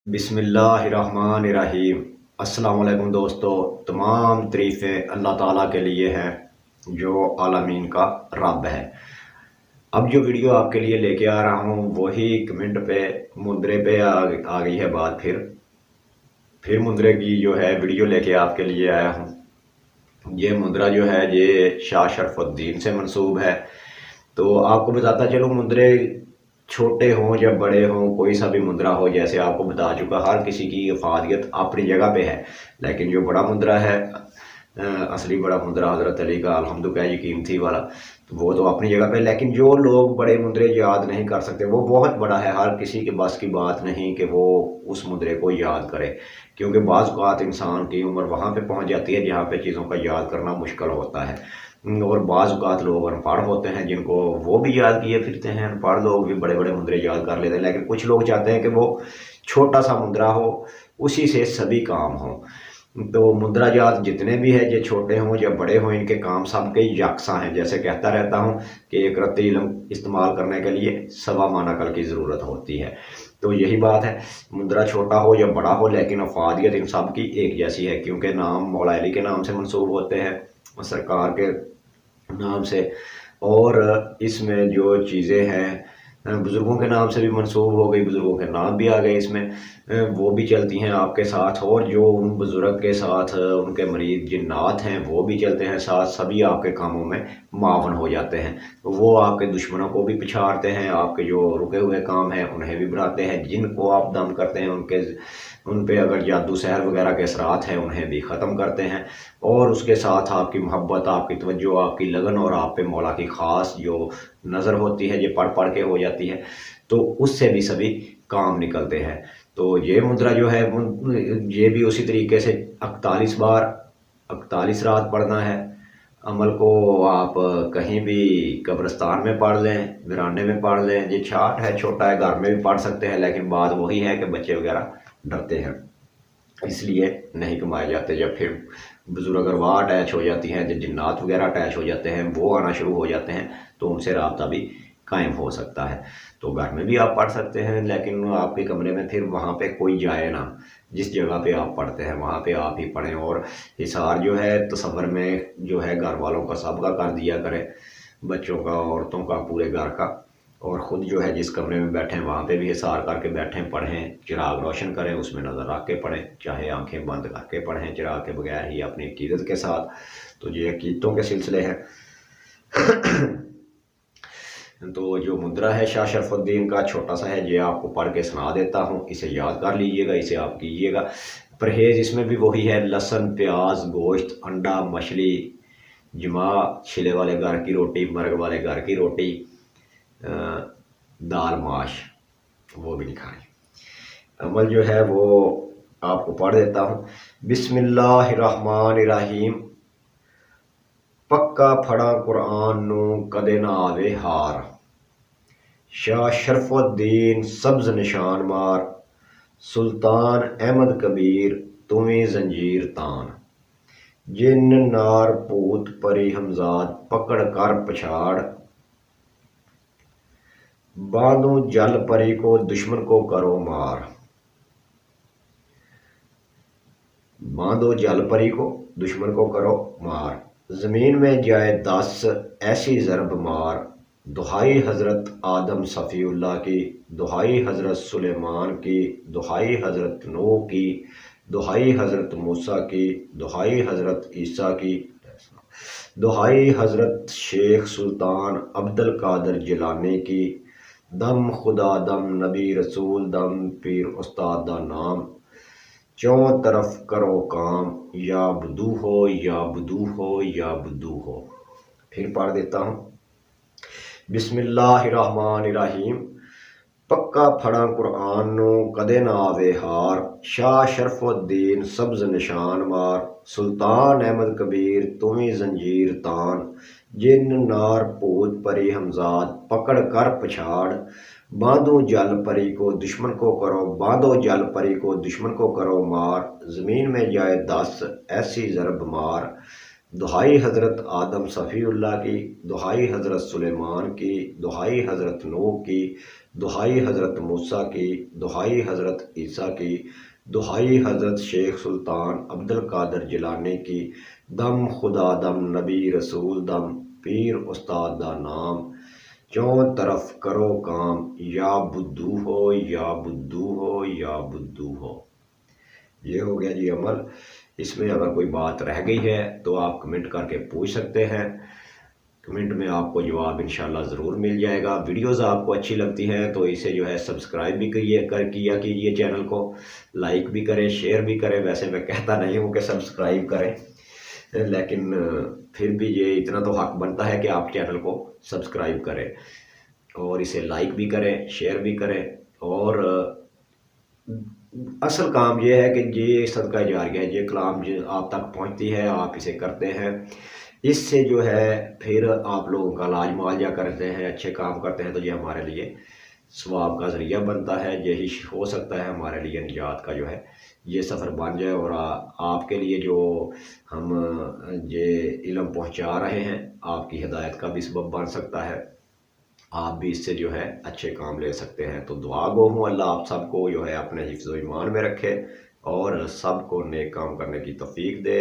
बिस्मिल्लाहिर्रहमानिर्रहीम। अस्सलाम वालेकुम दोस्तों, तमाम तारीफ़ें अल्लाह ताला के लिए हैं जो आलमीन का रब है। अब जो वीडियो आपके लिए लेके आ रहा हूँ वही कमेंट पे मुद्रे पे आ गई है बात। फिर मुद्रे की जो है वीडियो लेके आपके लिए आया हूँ। ये मुद्रा जो है ये शाह शरफुद्दीन से मंसूब है। तो आपको बताता चलूँ, मुद्रे छोटे हों या बड़े हों, कोई सा भी मुद्रा हो, जैसे आपको बता चुका, हर किसी की अफादियत अपनी जगह पे है। लेकिन जो बड़ा मुद्रा है, असली बड़ा मुद्रा हज़रत अली का अलहम्दु का ये कीमती वाला, तो वो तो अपनी जगह पे। लेकिन जो लोग बड़े मुद्रे याद नहीं कर सकते, वो बहुत बड़ा है, हर किसी के बस की बात नहीं कि वो उस मुद्रे को याद करे, क्योंकि बाज़ औक़ात इंसान की उम्र वहाँ पे पहुँच जाती है जहाँ पे चीज़ों का याद करना मुश्किल होता है। और बाज़ औक़ात लोग अनपढ़ होते हैं जिनको वो भी याद किए फिरते हैं, अनपढ़ लोग भी बड़े बड़े मुद्रे याद कर लेते हैं। लेकिन कुछ लोग चाहते हैं कि वो छोटा सा मुद्रा हो, उसी से सभी काम हों। तो मुद्रा याद जितने भी है, ये छोटे हों या बड़े हों, इनके काम सबके यकसा हैं। जैसे कहता रहता हूँ कि एक रत्ती इल्म इस्तेमाल करने के लिए सवा माना कल की ज़रूरत होती है। तो यही बात है, मुद्रा छोटा हो या बड़ा हो, लेकिन अफादियत इन सब की एक जैसी है, क्योंकि नाम मौला अली के नाम से मंसूब होते हैं, सरकार के नाम से। और इसमें जो चीज़ें हैं बुज़ुर्गों के नाम से भी मंसूब हो गई, बुज़ुर्गों के नाम भी आ गए इसमें, वो भी चलती हैं आपके साथ। और जो उन बुज़ुर्ग के साथ उनके मरीद जिन्नात हैं वो भी चलते हैं साथ, सभी आपके कामों में मावन हो जाते हैं। वो आपके दुश्मनों को भी पिछाड़ते हैं, आपके जो रुके हुए काम हैं उन्हें भी बढ़ाते हैं, जिनको आप दम करते हैं उन पे अगर जादू सहर वगैरह के असरात हैं उन्हें भी ख़त्म करते हैं। और उसके साथ आपकी मोहब्बत, आपकी तवज्जो, आपकी लगन और आप पे मौला की ख़ास जो नज़र होती है, ये पढ़ पढ़ के हो जाती है, तो उससे भी सभी काम निकलते हैं। तो ये मुद्रा जो है ये भी उसी तरीके से 41 बार 41 रात पढ़ना है। अमल को आप कहीं भी कब्रिस्तान में पढ़ लें, वीराने में पढ़ लें, ये छाट है, छोटा है, घर में भी पढ़ सकते हैं। लेकिन बात वही है कि बच्चे वगैरह डरते हैं, इसलिए नहीं कमाए जाते। जब फिर बुजुर्ग अरवाह अटैच हो जाती हैं, जब जिन्नात वगैरह अटैच हो जाते हैं, वो आना शुरू हो जाते हैं, तो उनसे राब्ता भी कायम हो सकता है। तो घर में भी आप पढ़ सकते हैं, लेकिन आपके कमरे में फिर वहाँ पे कोई जाए ना, जिस जगह पे आप पढ़ते हैं वहाँ पे आप ही पढ़ें। और हिसार जो है तसव्वुर में जो है घर वालों का सबका कर दिया करें, बच्चों का, औरतों का, पूरे घर का। और ख़ुद जो है जिस कमरे में बैठें वहाँ पे भी हिसार करके बैठें, पढ़ें, चिराग रोशन करें, उसमें नज़र रख के पढ़ें, चाहे आंखें बंद करके पढ़ें चिराग के बगैर ही, अपनी अकीदत के साथ। तो ये अकीदतों के सिलसिले हैं। तो जो मुद्रा है शाह शरफुद्दीन का, छोटा सा है, ये आपको पढ़ के सुना देता हूँ, इसे याद कर लीजिएगा, इसे आप कीजिएगा। परहेज़ इसमें भी वही है, लहसुन, प्याज, गोश्त, अंडा, मछली, जमा, छिले वाले घर की रोटी, मर्ग वाले घर की रोटी, दाल माश, वो भी नहीं खानी। अमल जो है वो आपको पढ़ देता हूँ। बिस्मिल्लाहिर्रहमानिर्रहीम। पक्का फड़ा कुरान नू कदे ना आवे हार, शाह शरफुद्दीन सब्ज निशान मार, सुल्तान अहमद कबीर तुम्हें जंजीर तान, जिन नार पूत परी हमजाद पकड़ कर पछाड़, बांधो जल परी को दुश्मन को करो मार, बांधो जल परी को दुश्मन को करो मार, ज़मीन में जाए 10 ऐसी ज़रब मार, दुहाई हज़रत आदम सफ़ीउल्लाह की, दुहाई हज़रत सुलेमान की, दुहाई हज़रत नूह की, दुहाई हज़रत मूसा की, दुहाई हज़रत ईसा की, दुहाई हज़रत शेख सुल्तान अब्दुल कादिर जिलानी की, दम खुदा दम नबी रसूल दम पीर उस्ताद दा नाम, चौं तरफ करो काम, या बदू हो या बदू हो या बदू हो। फिर पढ़ देता हूँ। बिस्मिल्लाहिर्रहमानिर्रहीम। पक्का फड़ा कुरान नू कदे ना आवे हार, शाह शरफुद्दीन सब्ज निशान मार, सुल्तान अहमद कबीर तुम्हें जंजीर तान, जिन नार पूत परी हमजाद पकड़ कर पछाड़, बांधो जल परी को दुश्मन को करो, बांधो जल परी को दुश्मन को करो मार, ज़मीन में जाए 10 ऐसी ज़रब मार, دہائی حضرت آدم صفی اللہ کی، دہائی حضرت سلیمان کی، دہائی حضرت نوح کی، دہائی حضرت موسیٰ کی، دہائی حضرت عیسیٰ کی، دہائی حضرت شیخ سلطان عبد القادر جیلانی کی، دم خدا دم نبی رسول دم پیر استاد دا نام، چون طرف کرو کام، یا بدو ہو یا بدو ہو یا بدو ہو۔ یہ ہو گیا جی عمل۔ اس میں اگر کوئی بات رہ گئی ہے تو آپ کمنٹ کر کے پوچھ سکتے ہیں، کمنٹ میں آپ کو جواب انشاءاللہ ضرور مل جائے گا۔ ویڈیوز آپ کو اچھی لگتی ہیں تو اسے جو ہے سبسکرائب بھی کیا کیجئے، چینل کو لائک بھی کریں، شیئر بھی کریں۔ ویسے میں کہتا نہیں ہوں کہ سبسکرائب کریں، لیکن پھر بھی یہ اتنا تو حق بنتا ہے کہ آپ چینل کو سبسکرائب کریں اور اسے لائک بھی کریں، شیئر بھی کریں۔ اور اصل کام یہ ہے کہ یہ صدقہ جاریہ ہے، یہ کلام جو آپ تک پہنچتی ہے، آپ اسے کرتے ہیں، اس سے جو ہے پھر آپ لوگوں کا لاج معالجہ کرتے ہیں، اچھے کام کرتے ہیں، تو یہ ہمارے لیے ثواب کا ذریعہ بنتا ہے۔ یہی ہو سکتا ہے ہمارے لیے نجات کا جو ہے یہ سفر بن جائے، اور آپ کے لیے جو ہم یہ علم پہنچا رہے ہیں آپ کی ہدایت کا بھی سبب بن سکتا ہے، آپ بھی اس سے جو ہے اچھے کام لے سکتے ہیں۔ تو دعا گو ہوں اللہ آپ سب کو جو ہے اپنے حفظ و ایمان میں رکھے اور سب کو نیک کام کرنے کی توفیق دے،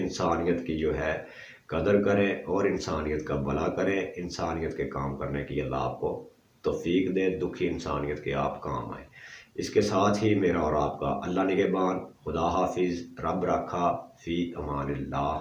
انسانیت کی جو ہے قدر کریں اور انسانیت کا بھلا کریں، انسانیت کے کام کرنے کی اللہ آپ کو توفیق دے، دکھی انسانیت کے آپ کام آئیں۔ اس کے ساتھ ہی میرا اور آپ کا اللہ نگہبان، خدا حافظ، رب رکھا، فی امان اللہ۔